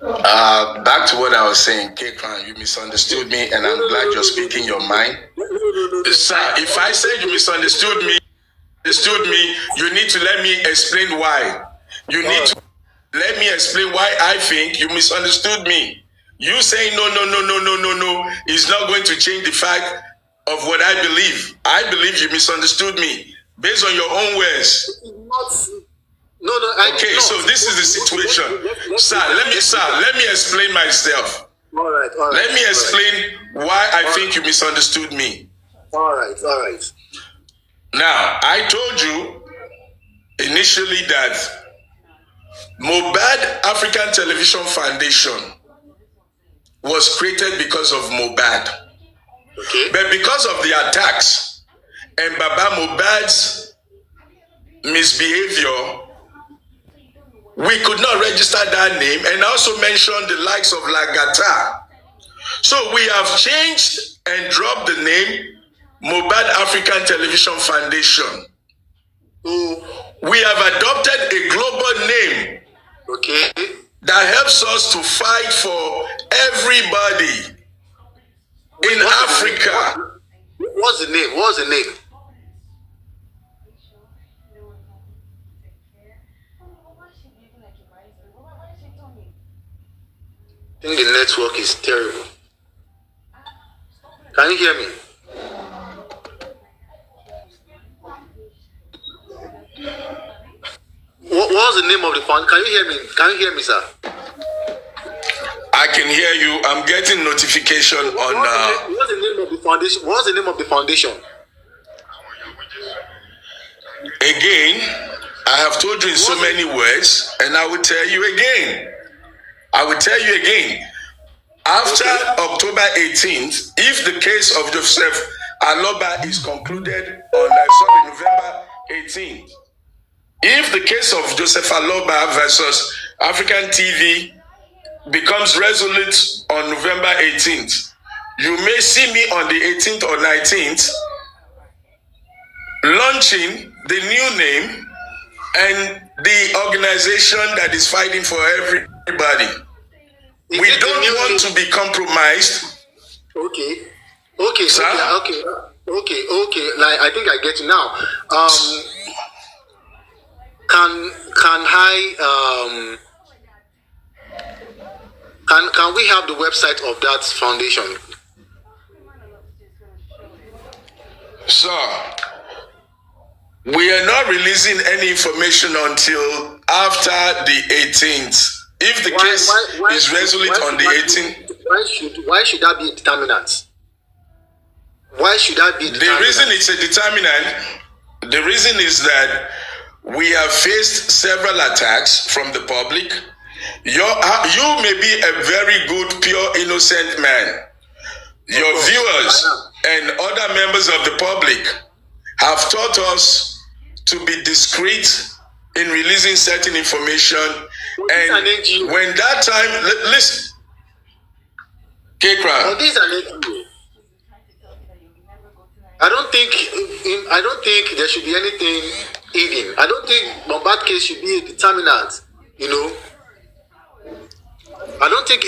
Back to what I was saying, K-Crown, you misunderstood me, and I'm glad you're speaking your mind. Sir, if I said you misunderstood me, you need to let me explain why. You need to let me explain why I think you misunderstood me. You saying no is not going to change the fact of what I believe. I believe you misunderstood me based on your own words. Okay, so this is the situation. Sir, let me explain myself. All right. Let me explain why I think you misunderstood me. All right. Now, I told you initially that Mohbad African Television Foundation was created because of Mohbad. Okay. But because of the attacks and Baba Mohbad's misbehavior, we could not register that name, and also mentioned the likes of Lagata. So we have changed and dropped the name Mohbad African Television Foundation. We have adopted a global name, okay, that helps us to fight for everybody in Africa. What's the name? I think the network is terrible. Can you hear me? What was the name of the fund? Can you hear me, sir? I can hear you. I'm getting notification on. What's the name of the foundation? What's the name of the foundation? Again, I have told you in so many words, and I will tell you again. After October 18th, if the case of Joseph Aloba is concluded on November 18th, if the case of Joseph Aloba versus African TV becomes resolute on November 18th, you may see me on the 18th or 19th launching the new name and the organization that is fighting for everybody. We don't want to be compromised. Okay. Sir? Okay. Like, I think I get you now. Can we have the website of that foundation? Sir, we are not releasing any information until after the 18th. If the case is resolute on the 18th. Why should that be a determinant? Why should that be a determinant? The reason it's a determinant, the reason is that we have faced several attacks from the public. You may be a very good, pure, innocent man. Your viewers and other members of the public have taught us to be discreet in releasing certain information. And when that time, listen, K-Crown. I don't think there should be anything hidden. I don't think Mohbad case should be a determinant. I don't think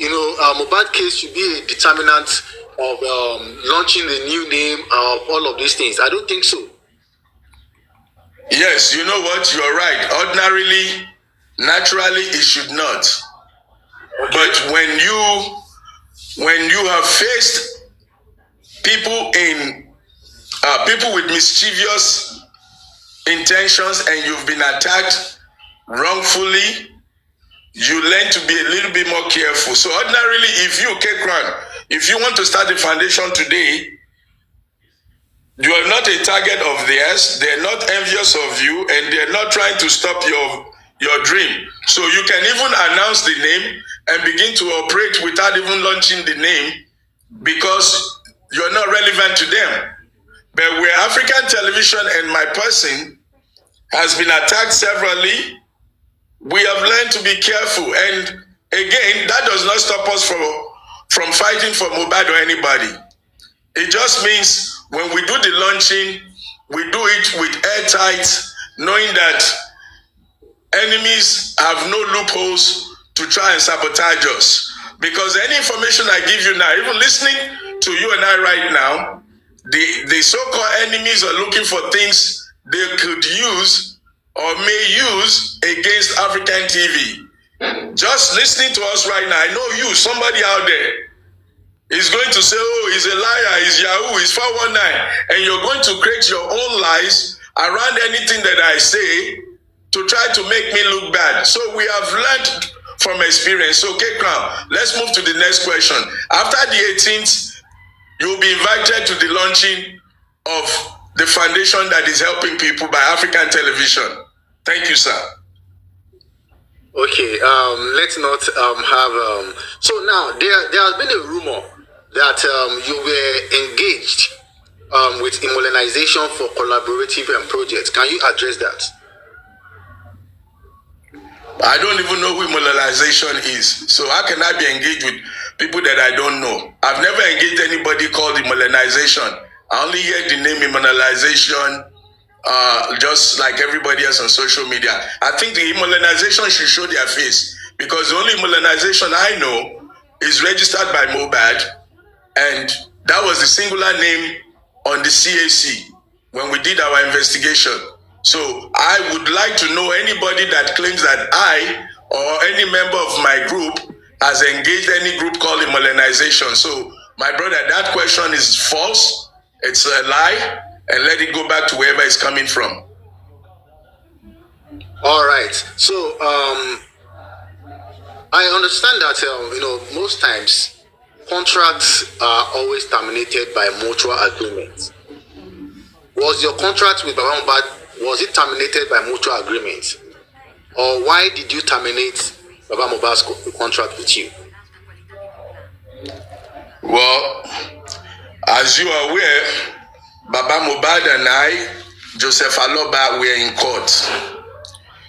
Mohbad case should be a determinant of launching the new name of all of these things. I don't think so. Yes, you know what? You're right. Ordinarily, naturally, it should not. Okay. But when you have faced people with mischievous intentions and you've been attacked wrongfully, you learn to be a little bit more careful. So ordinarily, if you want to start a foundation today, you are not a target of theirs. They're not envious of you, and they're not trying to stop your dream. So you can even announce the name and begin to operate without even launching the name, because you're not relevant to them. But where African Television and my person has been attacked severally, we have learned to be careful. And again, that does not stop us from fighting for Mohbad or anybody. It just means when we do the launching, we do it with airtight, knowing that enemies have no loopholes to try and sabotage us. Because any information I give you now, even listening to you and I right now, the so-called enemies are looking for things they could use or may use against African TV. Just listening to us right now, I know you, somebody out there, is going to say, oh, he's a liar, he's Yahoo, he's 419, and you're going to create your own lies around anything that I say to try to make me look bad. So we have learned from experience. So, K-Crown, let's move to the next question. After the 18th, you'll be invited to the launching of the foundation that is helping people by African television. Thank you, sir. Okay, let's not have... So now, there has been a rumor that you were engaged with immunization for collaborative projects. Can you address that? I don't even know who immunization is. So how can I be engaged with people that I don't know? I've never engaged anybody called immunization. I only hear the name immunization just like everybody else on social media. I think the immunization should show their face, because the only immunization I know is registered by Mohbad, and that was the singular name on the CAC when we did our investigation. So I would like to know anybody that claims that I or any member of my group has engaged any group called immunization. So my brother, that question is false. It's a lie, and let it go back to wherever it's coming from. All right. So I understand that most times contracts are always terminated by mutual agreement. Was your contract with Baba Mohbad, was it terminated by mutual agreement, or why did you terminate Baba Mohbad's contract with you? Well, as you are aware, Baba Mohbad and I, Joseph Aloba, were in court.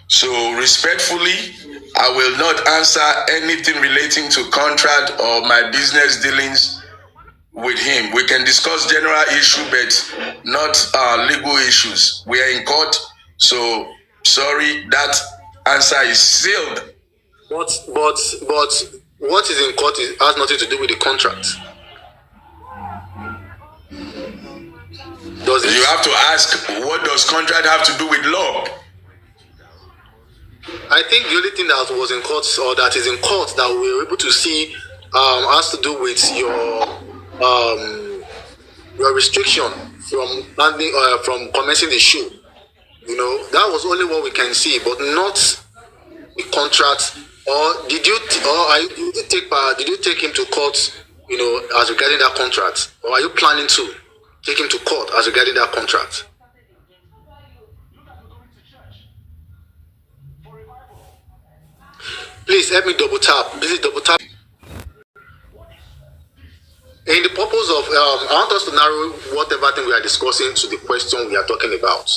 So respectfully, I will not answer anything relating to contract or my business dealings with him. We can discuss general issue, but not legal issues. We are in court, so sorry, that answer is sealed. But what is in court has nothing to do with the contract. You have to ask, what does contract have to do with law? I think the only thing that was in court, or that is in court, that we were able to see has to do with your restriction from commencing the show. That was only what we can see, but not the contract. Or did you take him to court, as regarding that contract, or are you planning to take him to court as regarding that contract? Please help me double tap. Please double tap. In the purpose of, I want us to narrow whatever thing we are discussing to the question we are talking about.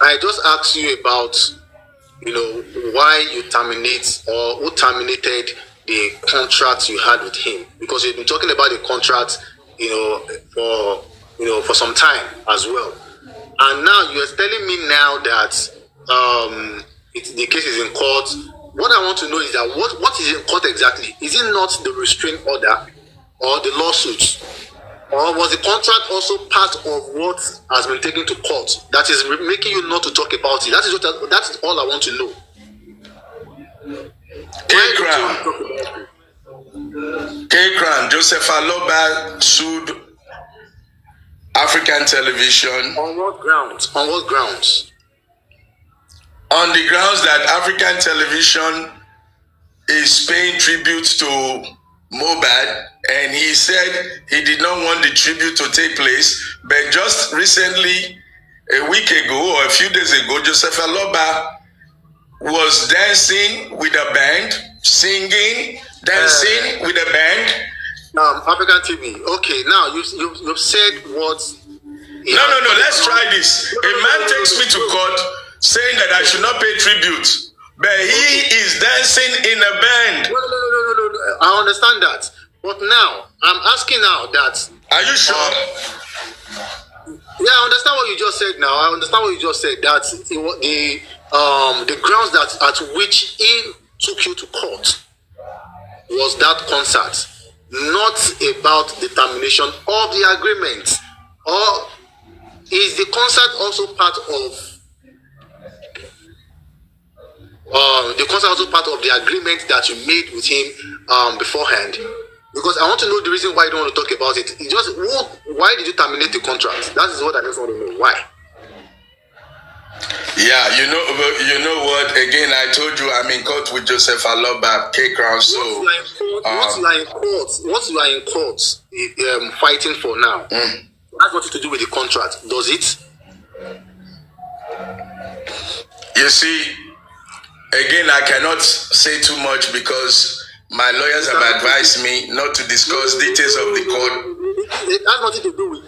I just asked you about, why you terminate, or who terminated the contract you had with him, because you've been talking about the contract, for some time as well, and now you are telling me now that the case is in court. What I want to know is that what is in court exactly? Is it not the restraining order or the lawsuit, or was the contract also part of what has been taken to court that is making you not to talk about it? That is all I want to know. K-Crown, Joseph Aloba sued African television. On what grounds? On what grounds? On the grounds that African television is paying tribute to Mohbad, and he said he did not want the tribute to take place. But just recently, a week ago or a few days ago, Joseph Aloba was dancing with a band, singing, dancing with a band. African TV. Okay, now you've said what? No. Let's try this. A man takes me to court saying that I should not pay tribute, but he is dancing in a band. No. I understand that, but now I'm asking now that. Are you sure? Yeah, I understand what you just said. Now I understand what you just said. That the grounds that at which he took you to court was that concert, not about the termination of the agreement? Or is the concert also part of the agreement that you made with him beforehand? Because I want to know the reason why you don't want to talk about it. Why did you terminate the contract? That is what I just want to know. Why? Yeah, you know what? Again, I told you I'm in court with Joseph Aloba, K-Crown. So what you are in court fighting for now, has nothing to do with the contract, does it? You see, again, I cannot say too much because my lawyers have advised me not to discuss details of the court. It has nothing to do with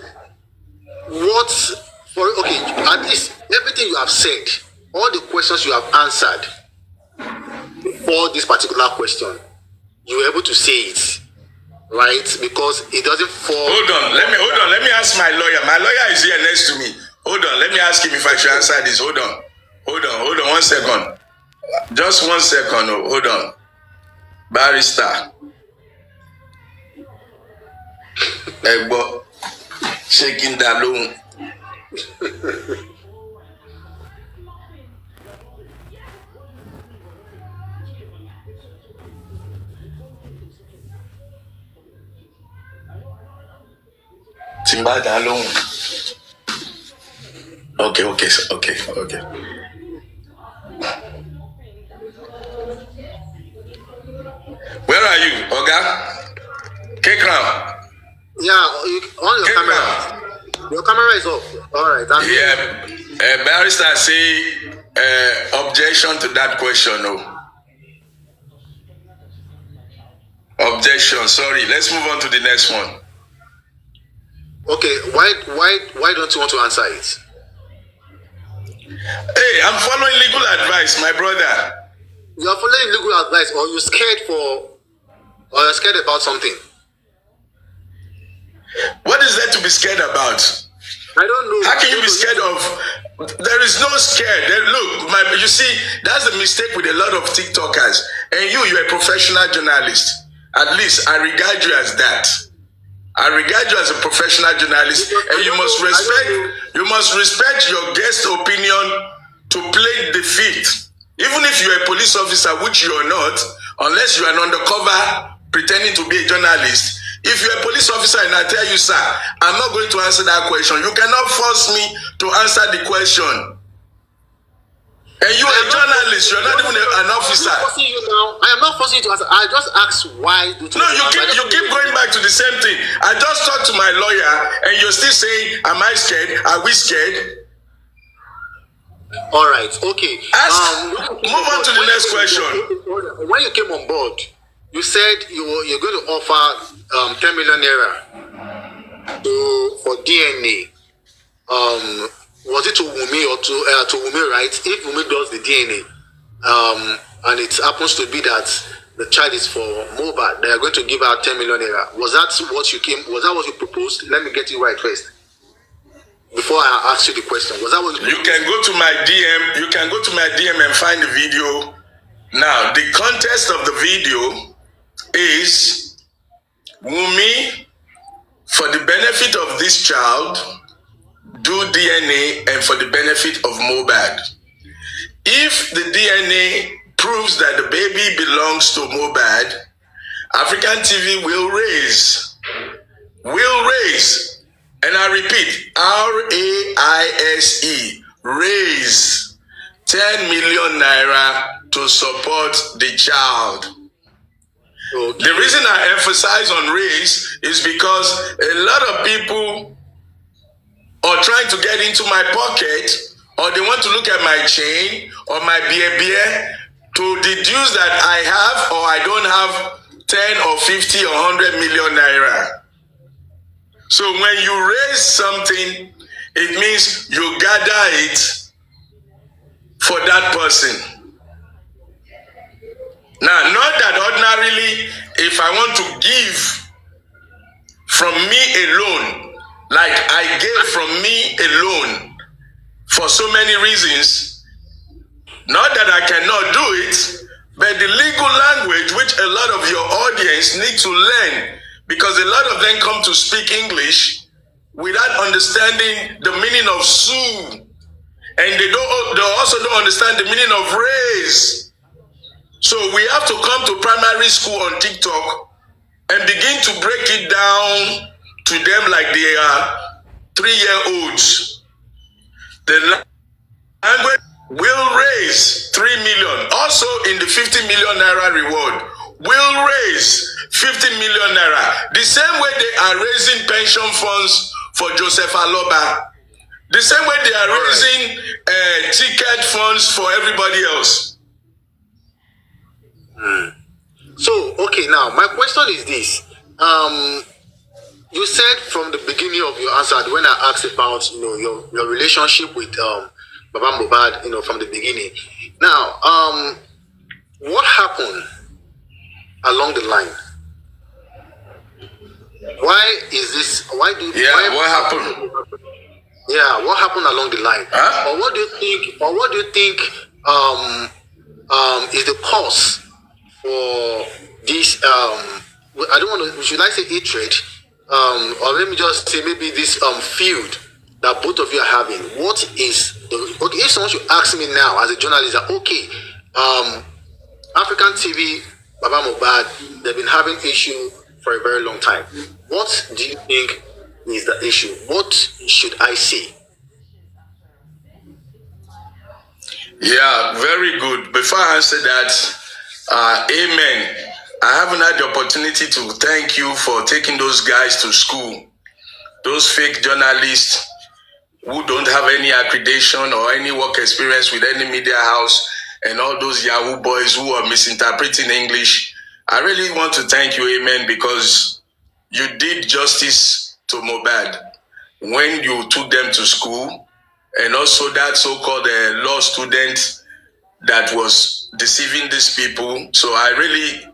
at least everything you have said, all the questions you have answered for this particular question, you were able to say it, right? Because it doesn't fall. Hold on, let me ask my lawyer. My lawyer is here next to me. Hold on, let me ask him if I should answer this. Hold on, 1 second. Just 1 second, hold on. Barrister. Egbo, shaking that loan. Timba that loan. Okay. Where are you, Oga? K-Crown. Yeah, on your camera. Your camera is off. All right. Yeah, barrister say objection to that question. No. Objection. Sorry. Let's move on to the next one. Okay. Why don't you want to answer it? Hey, I'm following legal advice, my brother. You are following legal advice, or you're scared about something? What is there to be scared about? I don't know. How can you be scared of? There is no scare. You see, that's the mistake with a lot of TikTokers. And you're a professional journalist. At least I regard you as that. I regard you as a professional journalist, and you must respect your guest opinion to play the field. Even if you're a police officer, which you are not, unless you are an undercover pretending to be a journalist. If you're a police officer and I tell you, sir, I'm not going to answer that question, you cannot force me to answer the question. And you're a journalist, you're not even an officer. I am not forcing you to answer. I just asked why. No, you keep going back to the same thing. I just talked to my lawyer and you're still saying, am I scared? Are we scared? All right, okay. Move on to the next question. When you came on board, you said you're going to offer 10 million naira for DNA. Was it to Wumi or to Wumi, right? If Wumi does the DNA, and it happens to be that the child is for Mohbad, they are going to give out 10 million naira. Was that what you proposed? Let me get you right first, before I ask you the question. Was that what you can go to my DM. You can go to my DM and find the video. Now, the context of the video is Wumi, for the benefit of this child, do DNA and for the benefit of Mohbad. If the DNA proves that the baby belongs to Mohbad, African TV will raise. And I repeat, raise 10 million naira to support the child. Okay. The reason I emphasize on raise is because a lot of people are trying to get into my pocket, or they want to look at my chain or my beer to deduce that I have or I don't have 10 or 50 or 100 million naira. So when you raise something, it means you gather it for that person. Now, not that ordinarily, if I want to give from me alone, like I gave from me alone, for so many reasons, Not that I cannot do it, but the legal language which a lot of your audience need to learn, because a lot of them come to speak English without understanding the meaning of sue, and they also don't understand the meaning of race. So we have to come to primary school on TikTok and begin to break it down to them like they are 3-year-olds. The language will raise 3 million. Also in the 50 million naira reward, will raise 50 million naira. The same way they are raising pension funds for Joseph Aloba. The same way they are raising ticket funds for everybody else. So, okay, now my question is this. You said from the beginning of your answer when I asked about your relationship with Baba Mohbad, from the beginning. Now, what happened along the line? Why is this? Why do? Yeah, what happened? Yeah, what happened along the line? Huh? Or what do you think? Or what do you think? Is the cause for this? I don't want to. Should I say hatred? Or let me just say maybe this feud that both of you are having. What is okay? If someone should ask me now as a journalist, that okay, African TV, Baba Mohbad, they've been having issue for a very long time. What do you think is the issue? What should I say? Yeah, very good. Before I answer that, amen. I haven't had the opportunity to thank you for taking those guys to school. Those fake journalists who don't have any accreditation or any work experience with any media house, and all those Yahoo boys who are misinterpreting English. I really want to thank you, amen, because you did justice to Mohbad when you took them to school, and also that so-called law student that was deceiving these people. So I really,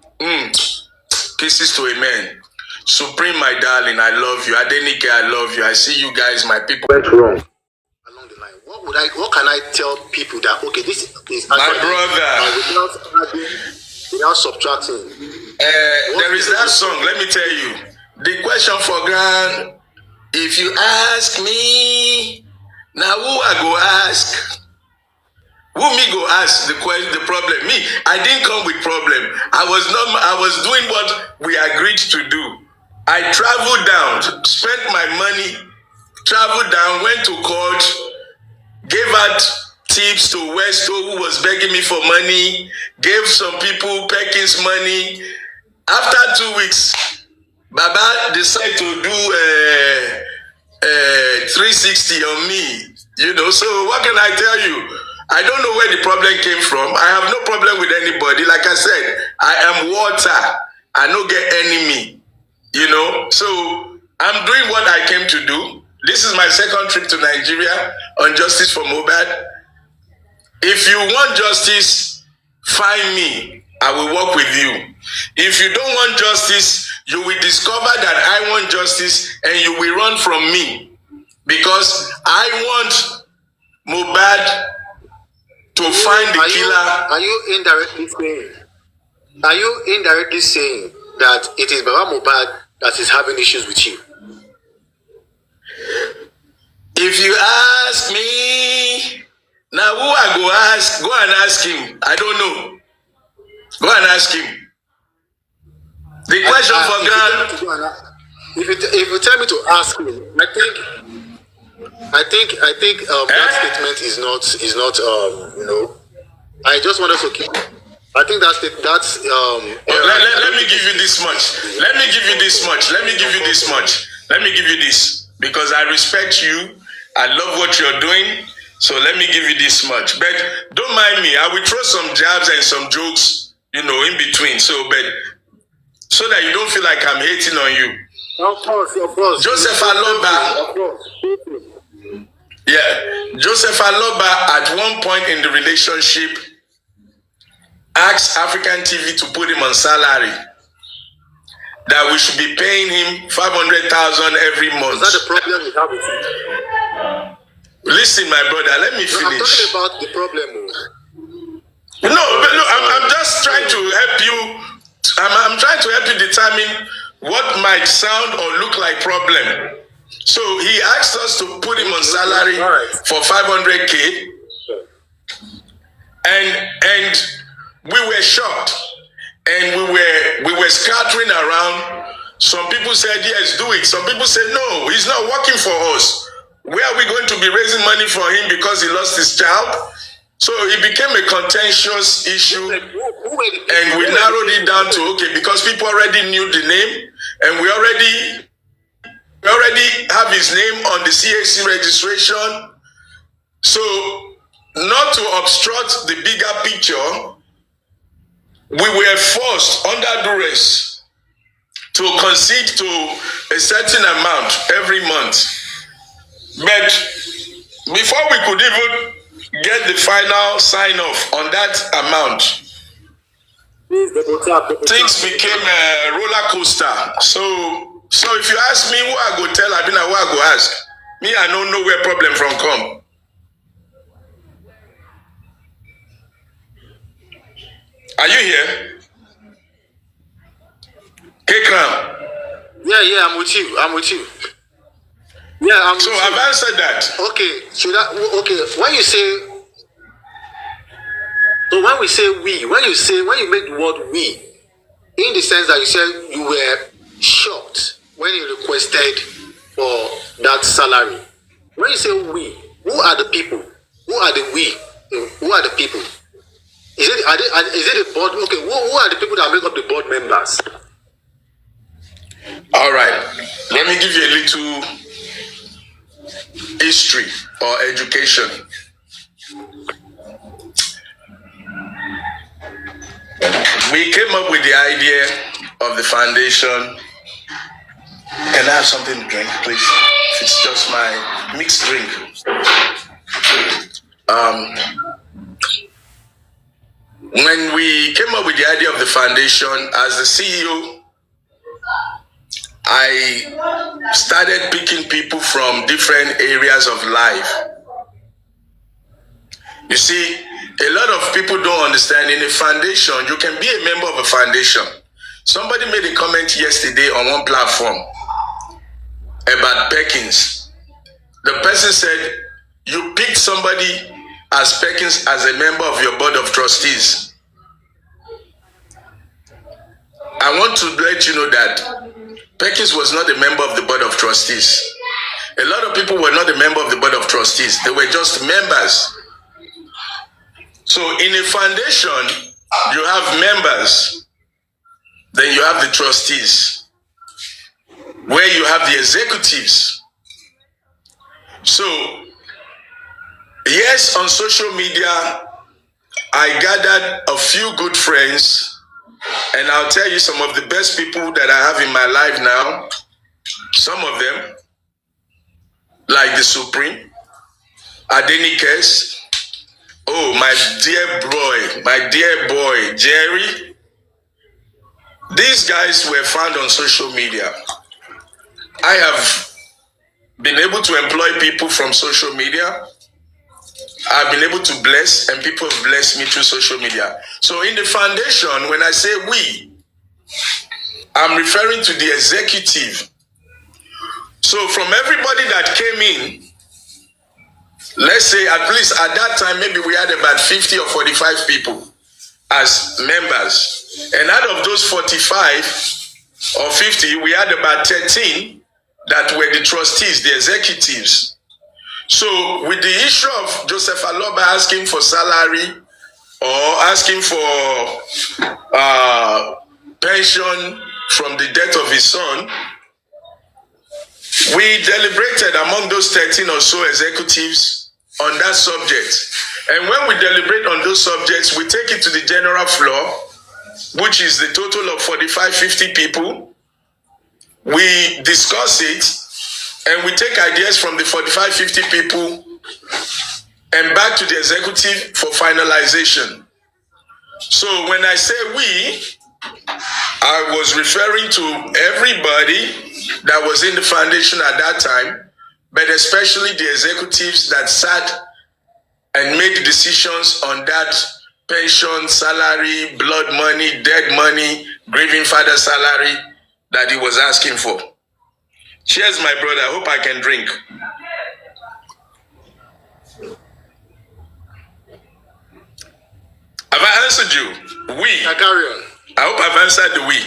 kisses to amen. Supreme, my darling, I love you. Adenike, I love you. I see you guys, my people. Went wrong along the line. What can I tell people that okay, this is my brother, without subtracting? there is that song. Let me tell you. The question for Grand, if you ask me, now who I go ask? Wumi go ask the problem. Me, I didn't come with problem. I was doing what we agreed to do. I traveled down, spent my money, traveled down, went to court, gave out tips to Westo, who was begging me for money, gave some people Perkins money. After 2 weeks, Baba decided to do 360 on me. So what can I tell you? I don't know where the problem came from. I have no problem with anybody. Like I said, I am water. I don't get enemy. So I'm doing what I came to do. This is my second trip to Nigeria on justice for Mohbad. If you want justice, find me. I will work with you. If you don't want justice, you will discover that I want justice and you will run from me. Because I want Mohbad to find the killer. Are you indirectly saying that it is Baba Mohbad that is having issues with you? If you ask me, now who I go ask? Go and ask him. I don't know. Go and ask him. The question for Grand. If you tell me to ask him, I think that statement is not I just want us to keep. I think that's let me give you this much. Let me give you this much. Let me give you this much. Let me give you this, because I respect you. I love what you're doing. So let me give you this much. But don't mind me. I will throw some jabs and some jokes, in between. So that you don't feel like I'm hating on you. Of course. Joseph Aloba. Yeah. Joseph Aloba at one point in the relationship asked African TV to put him on salary. That we should be paying him 500,000 every month. Is that the problem you have with him? Listen, my brother, let me finish. I'm talking about the problem. No, but look, I'm just trying to help you. I'm trying to help you determine what might sound or look like problem. So he asked us to put him on salary for 500K, and we were shocked, and we were scattering around. Some people said yes, do it. Some people said no, he's not working for us. Where are we going to be raising money for him because he lost his child? So it became a contentious issue, and we narrowed it down to okay, because people already knew the name, and we already have his name on the CAC registration. So not to obstruct the bigger picture, we were forced under duress to concede to a certain amount every month. But before we could even get the final sign off on that amount, things became a roller coaster. So if you ask me who I go tell, I mean, who I go ask. Me, I don't know where problem from come. Are you here? K-Cram. Yeah, I'm with you. Yeah, I've answered that. Okay, when you say, so when we say we, when you make the word we, in the sense that you said you were shocked when you requested for that salary. When you say we, who are the people? Who are the we? Who are the people? Is it the board? Okay, who are the people that make up the board members? All right, let me give you a little history or education. We came up with the idea of the foundation. Can I have something to drink, please? It's just my mixed drink. When we came up with the idea of the foundation, as the CEO, I started picking people from different areas of life. You see, a lot of people don't understand in a foundation, you can be a member of a foundation. Somebody made a comment yesterday on one platform about Perkins. The person said, you picked somebody as Perkins as a member of your board of trustees. I want to let you know that Perkins was not a member of the board of trustees. A lot of people were not a member of the board of trustees. They were just members. So in a foundation, you have members, then you have the trustees, where you have the executives. So, yes, on social media, I gathered a few good friends, and I'll tell you some of the best people that I have in my life now. Some of them, like the Supreme, Adenikes. Oh, my dear boy, Jerry. These guys were found on social media. I have been able to employ people from social media. I've been able to bless, and people have blessed me through social media. So in the foundation, when I say we, I'm referring to the executive. So from everybody that came in, let's say at least at that time, maybe we had about 50 or 45 people as members. And out of those 45 or 50, we had about 13 that were the trustees, the executives. So with the issue of Joseph Aloba asking for salary or asking for pension from the death of his son, we deliberated among those 13 or so executives on that subject. And when we deliberate on those subjects, we take it to the general floor, which is the total of 45, 50 people. We discuss it, and we take ideas from the 45, 50 people and back to the executive for finalization. So when I say we, I was referring to everybody that was in the foundation at that time, but especially the executives that sat and made decisions on that pension, salary, blood money, dead money, grieving father salary that he was asking for. Cheers, my brother. I hope I can drink. Have I answered you? We. Carry on. I hope I've answered the we.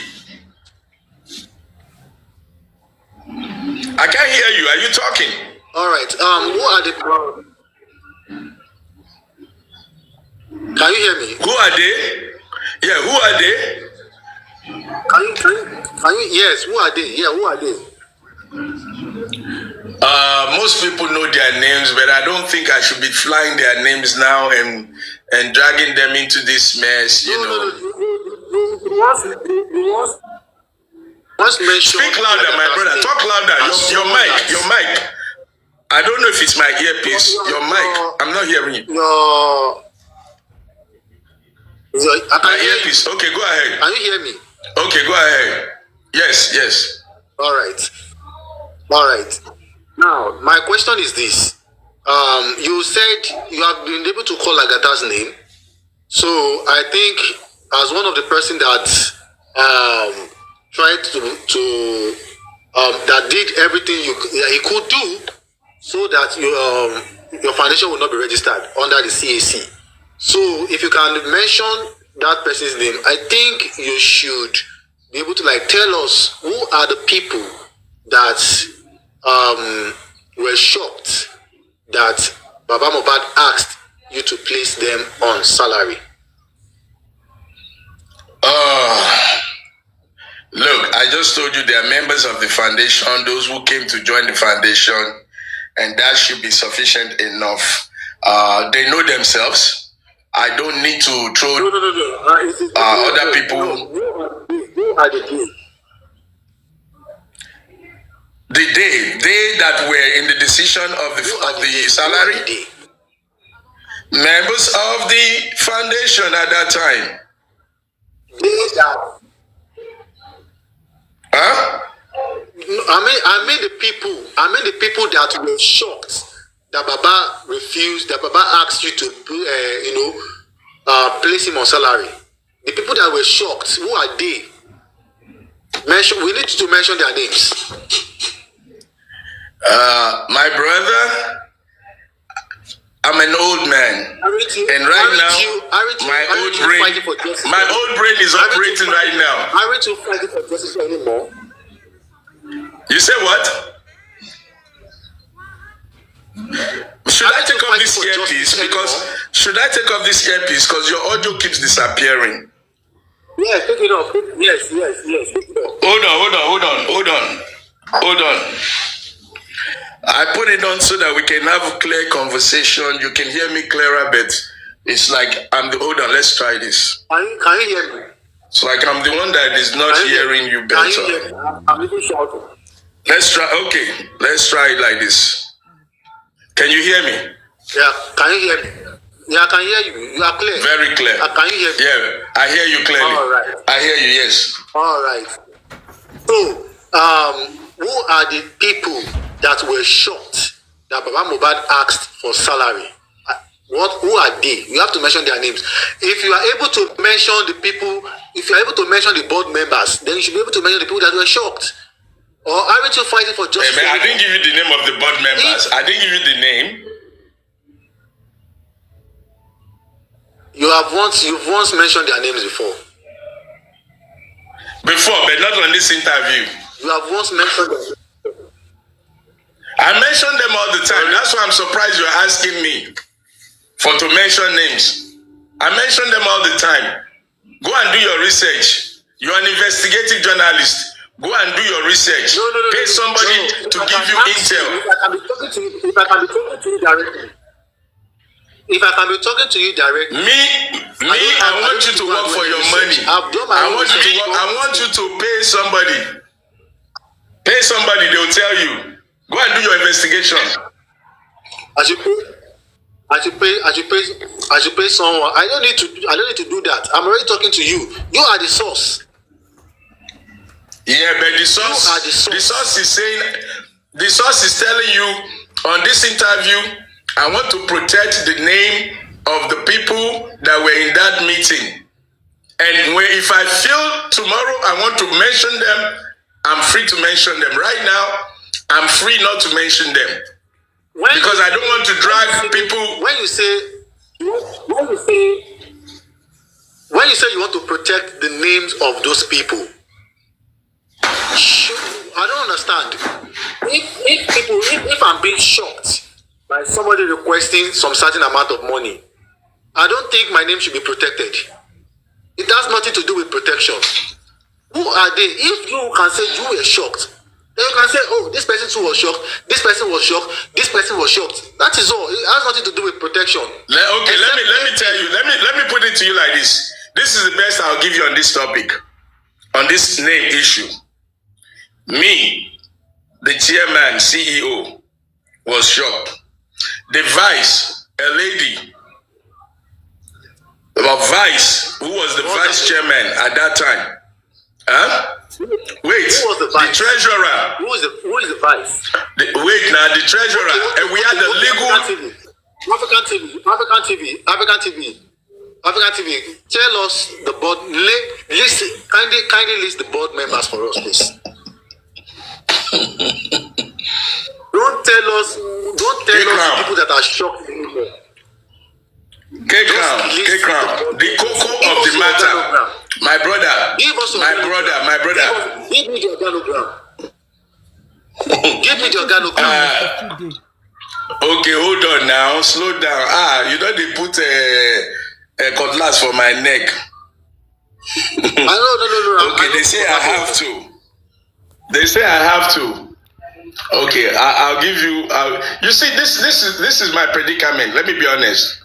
I can't hear you. Are you talking? All right. Who are the? Can you hear me? Who are they? Yeah, who are they? Can you? Yes. Who are they? Yeah. Who are they? Most people know their names, but I don't think I should be flying their names now and dragging them into this mess. You know. Speak louder, my brother. Talk louder. Your mic. I don't know if it's my earpiece. Your mic. I'm not hearing you. My earpiece. Okay, go ahead. Can you hear me? Okay, go ahead. Yes. All right. Now, my question is this. You said you have been able to call Agata's name. So I think as one of the person that tried to that did everything he could do so that your foundation will not be registered under the CAC. So if you can mention that person's name, I think you should be able to tell us who are the people that were shocked that Baba Mohbad asked you to place them on salary. Look, I just told you they are members of the foundation, those who came to join the foundation, and that should be sufficient enough. They know themselves. I don't need to throw other people. Who are the people? They that were in the decision of the salary, members of the foundation at that time. Huh? I mean the people that were shocked that Baba refused, that Baba asked you to place him on salary. The people that were shocked, who are they? We need to mention their names. My brother, I'm an old man, and right now my old brain is operating right now. Aren't you fighting for justice anymore? You say what? Should I take off this earpiece? Because your audio keeps disappearing. Yes, take it off. Yes. Hold on. I put it on so that we can have a clear conversation. You can hear me clearer, but it's like hold on, let's try this. Can you hear me? It's like I'm the one that is not hearing you better. Can you hear me? I'm even shouting. Let's try it like this. Can you hear me? Yeah, can you hear me? Yeah, I can hear you. You are clear. Very clear. Can you hear me? Yeah, I hear you clearly. All right. I hear you, yes. All right. So, who are the people that were shocked that Baba Mohbad asked for salary? Who are they? You have to mention their names. If you are able to mention the people, if you are able to mention the board members, then you should be able to mention the people that were shocked. Or aren't you fighting for justice? Hey, man, I didn't give you the name of the board members. I didn't give you the name. You've once mentioned their names before. Before, but not on this interview. You have once mentioned them. I mention them all the time. That's why I'm surprised you're asking me to mention names. I mention them all the time. Go and do your research. You're an investigative journalist. Go and do your research. Pay somebody to give you intel. If I can be talking to you directly. Me, I want you to work for your money. I want you to pay somebody. Pay somebody, they'll tell you. Go and do your investigation. I should pay someone. I don't need to do that. I'm already talking to you. You are the source. Yeah, but the source is telling you on this interview, I want to protect the name of the people that were in that meeting. And if I feel tomorrow I want to mention them, I'm free to mention them. Right now, I'm free not to mention them. Because I don't want to drag people. When you say you want to protect the names of those people, I don't understand. If I'm being shocked by somebody requesting some certain amount of money, I don't think my name should be protected. It has nothing to do with protection. Who are they? If you can say you were shocked, then you can say, oh, this person too was shocked, this person was shocked, this person was shocked. That is all. It has nothing to do with protection. Okay, let me tell you. Let me put it to you like this. This is the best I'll give you on this topic, on this name issue. Me, the chairman, CEO, was shocked. The vice, a lady, vice, who was the vice chairman at that time? Huh? Wait, who was the vice? The treasurer. Who is the vice? Wait now, the treasurer. Okay, and we had the legal. African TV. Tell us the board. Kindly list the board members for us, please. Don't tell us people that are shocked anymore. K-Crown, the cocoa of the matter. My brother. Give me the organogram. Give me the organogram. Okay, hold on now. Slow down. You know they put a cutlass for my neck. No. Okay, they say I have to. Okay, I'll give you. You see, this is my predicament. Let me be honest.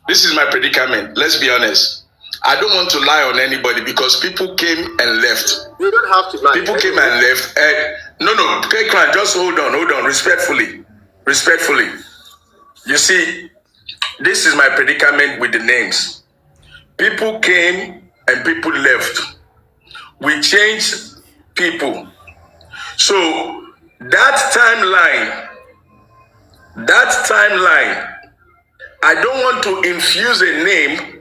This is my predicament. Let's be honest. I don't want to lie on anybody because people came and left. You don't have to lie. People came and left. No, K-Crown, just hold on. Respectfully. You see, this is my predicament with the names. People came and people left. We changed people. So that timeline, I don't want to infuse a name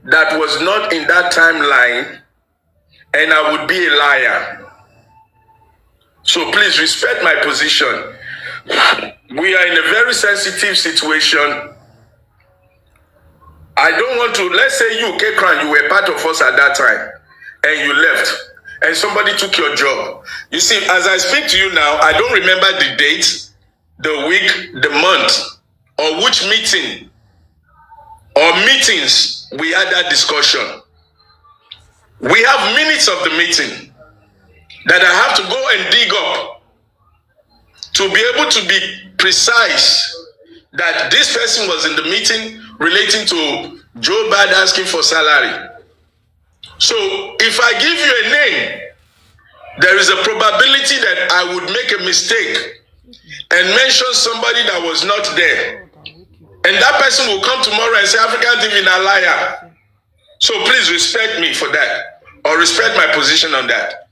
that was not in that timeline, and I would be a liar. So please respect my position. We are in a very sensitive situation. I don't want to, let's say you, K-Crown, you were part of us at that time, and you left, and somebody took your job. You see, as I speak to you now, I don't remember the date, the week, the month, or which meeting or meetings we had that discussion. We have minutes of the meeting that I have to go and dig up to be able to be precise that this person was in the meeting relating to Joe Bad asking for salary. So if I give you a name, there is a probability that I would make a mistake and mention somebody that was not there. And that person will come tomorrow and say, African TV na liar. So please respect me for that, or respect my position on that.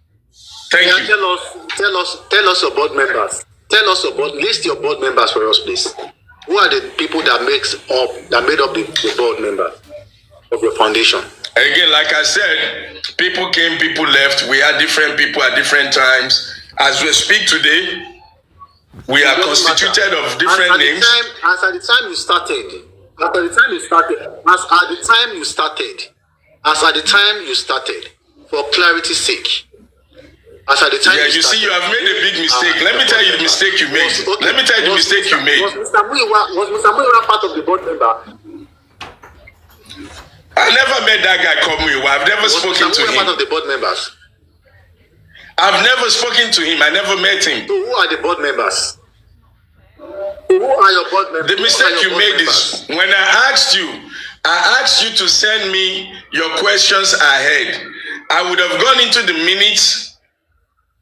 Thank you. Tell us your board members. List your board members for us, please. Who are the people that made up the board members of your foundation? Again, like I said, people came, people left. We had different people at different times. As we speak today, we are constituted of different names. As at the time you started, for clarity's sake. As at the time you see, you have made a big mistake. Let me tell you the mistake you made. Was Mr. Muiwa part of the board member? I never met that guy called Muiwa. I've never spoken to him. Part of the board members? I've never spoken to him. I never met him. So who are the board members? Who are your board members? The mistake you made is when I asked you to send me your questions ahead. I would have gone into the minutes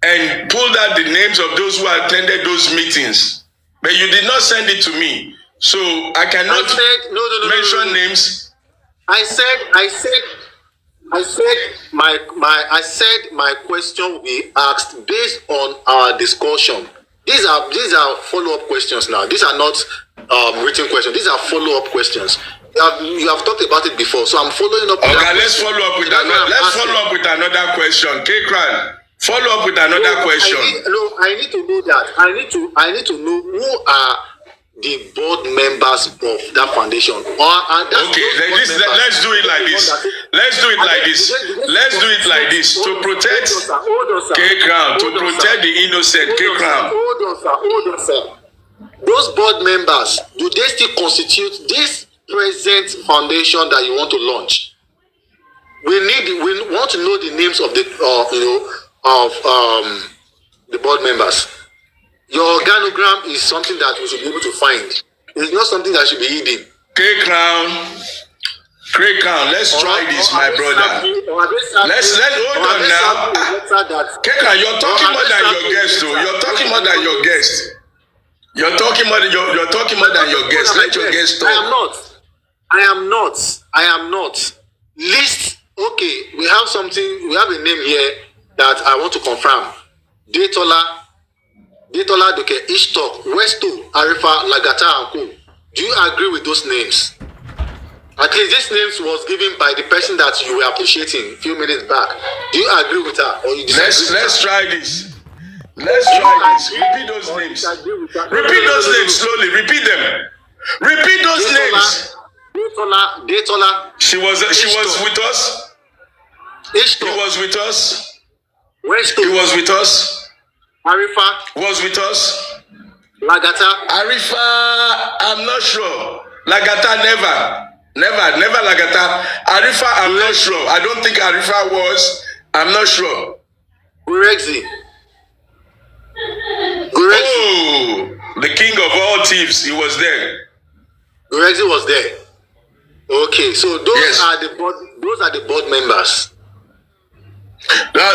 and pulled out the names of those who attended those meetings. But you did not send it to me. So I cannot mention names. I said my question will be asked based on our discussion. These are follow-up questions now. These are not written questions. These are follow-up questions. You have talked about it before, so I'm following up. Okay, let's follow up with another question. K-Cran, follow up with another question. I need to know that. I need to know who are the board members of that foundation. Okay, let's do it like this. Let's do it like this. To protect K-Crown, to protect the innocent K-Crown. Hold on, sir. Those board members, do they still constitute this present foundation that you want to launch? We want to know the names of the board members. Your organogram is something that we should be able to find. It's not something that should be hidden. K-Crown, let's try this, my brother. Let's hold on now. K-Crown, you're talking more than your guest, too. You're talking more than your guest. You're talking more than your guest. Let your guest talk. I am not. List. Okay, we have a name here that I want to confirm. Detola Doke, Ishtok, Westo, Arifa, Lagata, and Co. Do you agree with those names? At least these names was given by the person that you were appreciating a few minutes back. Do you agree with her? Or you disagree? Let's try this. Repeat those names. Repeat those names slowly. Repeat them. Repeat those names. Detola. She was with us. Ishtok. He was with us. Westo. He was with us. Arifa was with us. Lagata. Arifa, I'm not sure. Lagata, never Lagata. Arifa, I'm not sure. I don't think Arifa was. I'm not sure. Gurexi. Oh, the king of all thieves. He was there. Gurexi was there. Okay, so those are the board members.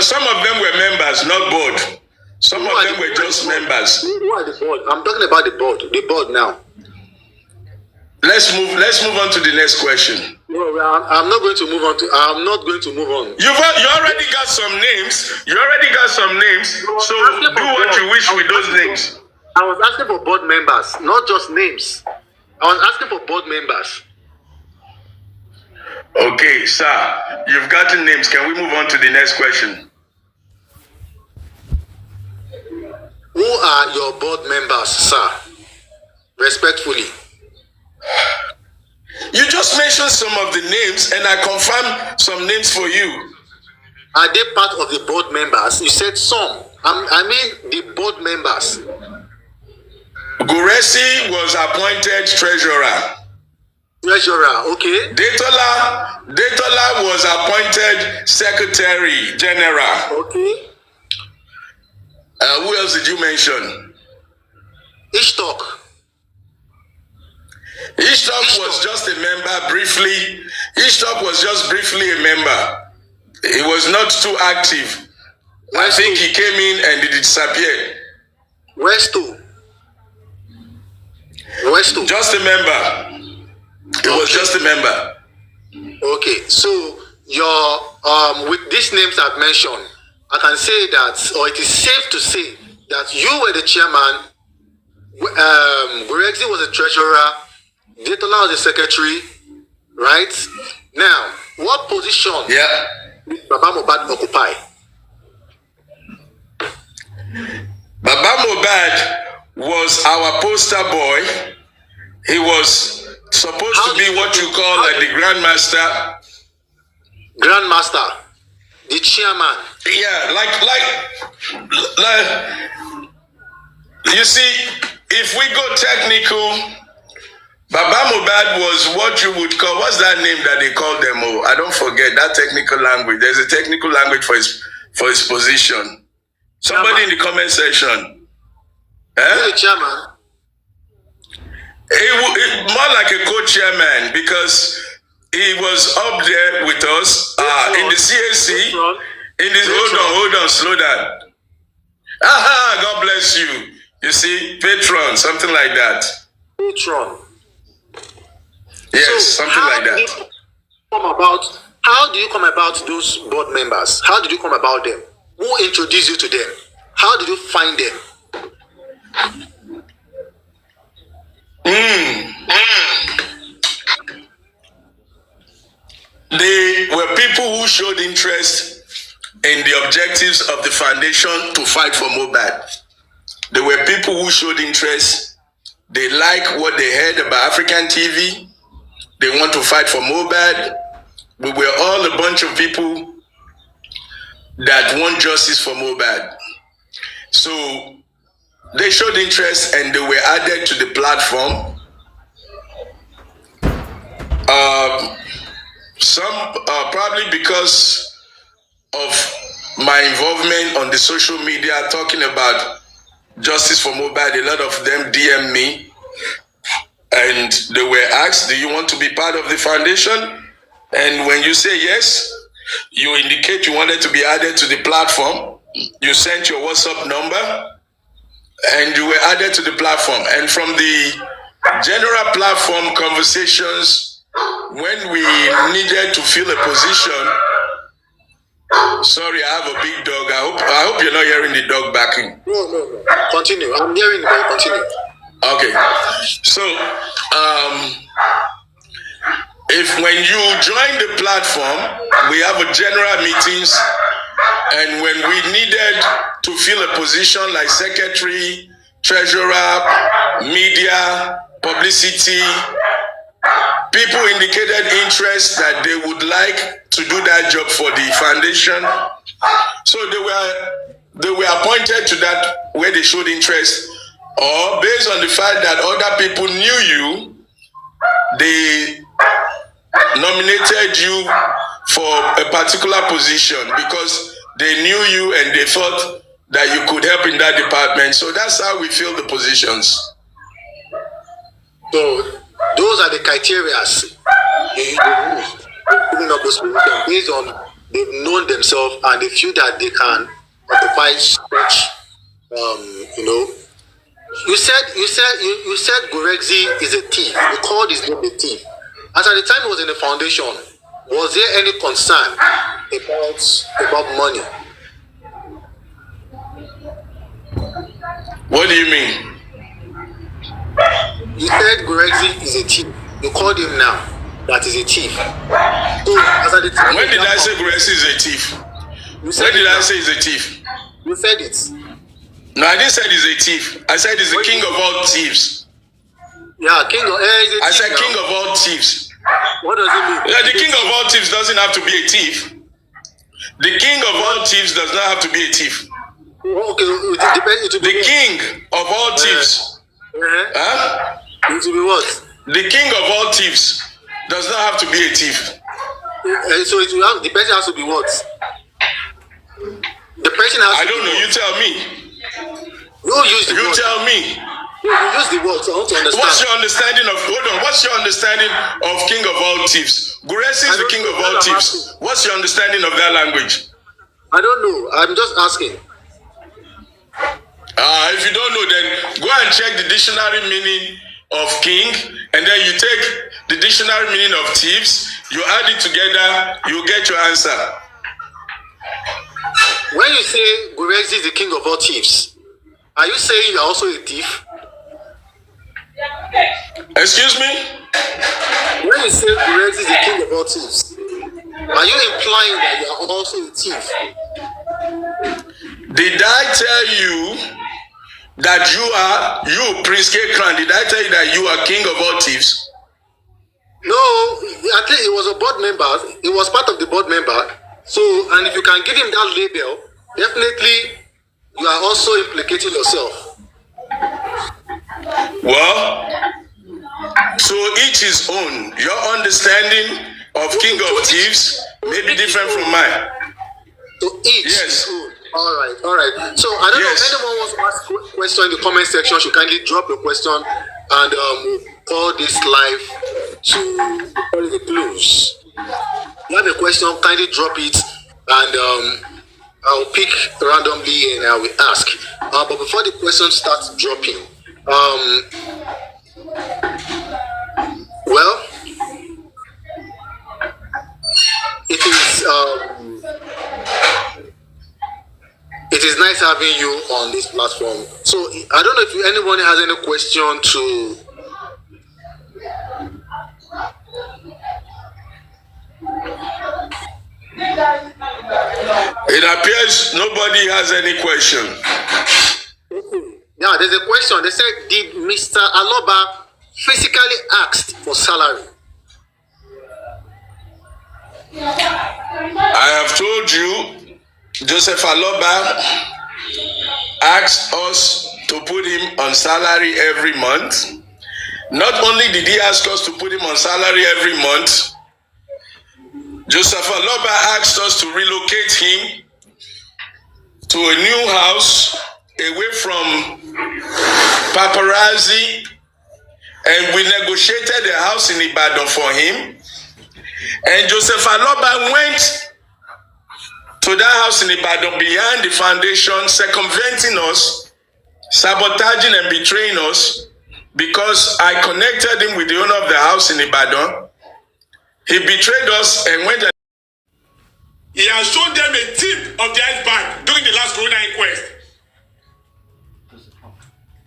Some of them were members, not board. Some of them were just members. Who are the board? I'm talking about the board. The board now. Let's move on to the next question. No, I'm not going to move on. You already got some names. So do what you wish with those names. I was asking for board members, not just names. I was asking for board members. Okay, sir. You've gotten names. Can we move on to the next question? Who are your board members, sir? Respectfully. You just mentioned some of the names and I confirmed some names for you. Are they part of the board members? You said some. I mean the board members. Guresi was appointed treasurer. Okay. Detola was appointed secretary general. Okay. Who else did you mention? Ishtok was just a member briefly. Ishtok was just briefly a member. He was not too active. I think he came in and he disappeared. Westo. Just a member. He was just a member. Okay, so your with these names I've mentioned, I can say that, or it is safe to say that you were the chairman. Gurexi was the treasurer. Detola was the secretary. Right now, what position did Baba Mohbad occupy? Baba Mohbad was our poster boy. He was supposed to be what you call the grandmaster. The chairman. Yeah, like you see, if we go technical, Baba Mohbad was what you would call, what's that name that they call them? Oh, I don't forget that technical language. There's a technical language for his position. Somebody in the comment section. The chairman. More like a co-chairman because he was up there with us in the CAC. Hold on, slow down. God bless you. You see, patron, something like that. Patron. Yes, so something like that. How do you come about those board members? How did you come about them? Who introduced you to them? How did you find them? They were people who showed interest in the objectives of the foundation to fight for Mohbad. There were people who showed interest. They like what they heard about African TV. They want to fight for Mohbad. We were all a bunch of people that want justice for Mohbad. So they showed interest and they were added to the platform. Some probably because of my involvement on the social media talking about justice for Mohbad. A lot of them DM me and they were asked, do you want to be part of the foundation? And when you say yes, you indicate you wanted to be added to the platform. You sent your WhatsApp number and you were added to the platform. And from the general platform conversations, when we needed to fill a position, sorry, I have a big dog. I hope you're not hearing the dog barking. No. Continue. I'm hearing it. Continue. Okay. So, if when you join the platform, we have a general meetings, and when we needed to fill a position like secretary, treasurer, media, publicity, people indicated interest that they would like to do that job for the foundation. So they were appointed to that where they showed interest, or based on the fact that other people knew you, they nominated you for a particular position because they knew you and they thought that you could help in that department. So that's how we fill the positions. So those are the criteria they use filling up those positions based on they've known themselves and they feel that they can occupy such You said Gorexi is a thief. You called his name a thief. As at the time he was in the foundation, was there any concern about money? What do you mean? You said Gorexi is a thief. You called him now that is a thief. So, as at the time, when did I say Gorexi is a thief? When did I say he's a thief? You said it. No, I didn't say he's a thief. I said he's the king of all thieves. Yeah, king of he's a thief. I said now. king of all thieves. What does it mean? Yeah, the king of all thieves doesn't have to be a thief. The king of all thieves does not have to be a thief. Okay, it depends. The king of all thieves. Huh? It will be what? The king of all thieves does not have to be a thief. So it will have, the person has to be what? The person has I to don't be know. what? You tell me. You use the You word. tell me. You use the word. So I want to understand. What's your understanding of? Hold on. What's your understanding of king of all thieves? Gorexi is the king of all thieves. What's your understanding of that language? I don't know. I'm just asking. If you don't know, then go and check the dictionary meaning of king, and then you take the dictionary meaning of thieves, you add it together, you get your answer. When you say Gorexi is the king of all thieves, are you saying you're also a thief? Excuse me? When you say Gorexi is the king of all thieves, are you implying that you are also a thief? Did I tell you that you Prince K. Crown, did I tell you that you are king of all thieves? No, I think it was a board member. It was part of the board member. So, and if you can give him that label, definitely you are also implicating yourself. Well, so each his own. Your understanding of king of thieves may be different from mine. So each Yes. his own. All right. So I don't know if anyone wants to ask a question in the comment section. Should kindly drop your question and call this live to call it close. You have a question, kindly drop it and I'll pick randomly and I will ask. But before the question starts dropping, well, it is nice having you on this platform. So I don't know if anyone has any question to It appears nobody has any question. Now, there's a question. They said, did Mr. Aloba physically ask for salary? I have told you, Joseph Aloba asked us to put him on salary every month. Not only did he ask us to put him on salary every month, Joseph Aloba asked us to relocate him to a new house away from paparazzi, and we negotiated a house in Ibadan for him. And Joseph Aloba went to that house in Ibadan behind the foundation, circumventing us, sabotaging and betraying us, because I connected him with the owner of the house in Ibadan. He betrayed us and went and he has shown them a tip of the iceberg during the last corona inquest.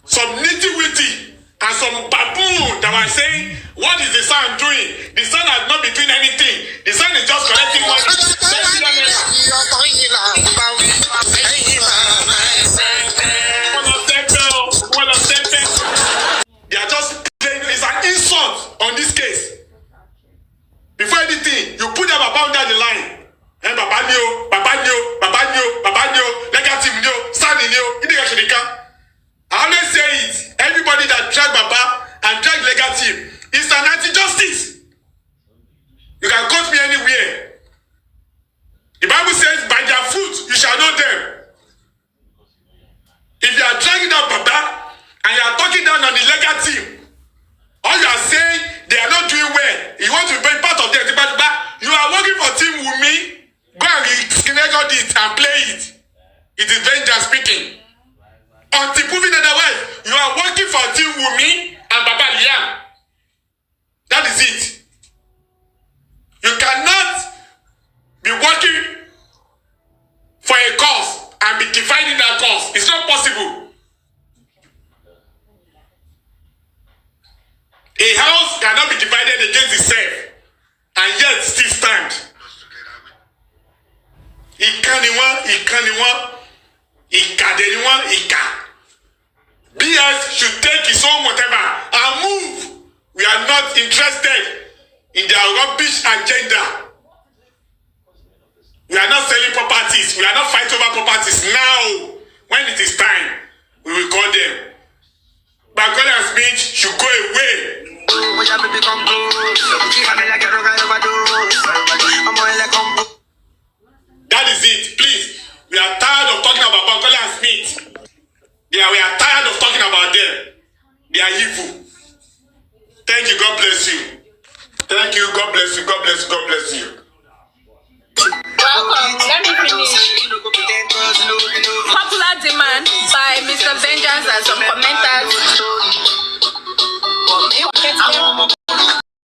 Some nitty-witty and some baboon that were saying, what is the son doing? The son has not been doing anything. The son is just collecting money. They are just playing. It's an insult on this case. Before anything, you put them about down the line. And Baba Nio, Baba Nio, Baba Nio, Baba Nio, negative Nio, Sunny Nio, I always say it. Everybody that drag Baba and drag negative is an anti-justice. You can quote me anywhere. The Bible says, by their fruit you shall know them. If you are dragging down Baba and you are talking down on the negative, all you are saying, they are not doing well. You want to be part of them. You are working for Team Wumi. Go and record it and play it. It is vengeance speaking. Until proven otherwise, you are working for Team Wumi and Baba Liam. That is it. You cannot be working for a cause and be dividing that cause. It's not possible. A house cannot be divided against itself and yet still stand. BS should take his own whatever and move. We are not interested in their rubbish agenda. We are not selling properties. We are not fighting over properties now. When it is time, we will call them. Bakola Smith should go away. That is it. Please. We are tired of talking about Bakola and Smith. We are tired of talking about them. They are evil. Thank you. God bless you. Thank you. God bless you. God bless you. God bless you. Welcome. Let me finish. Popular demand by Mr. Vengeance and some commenters.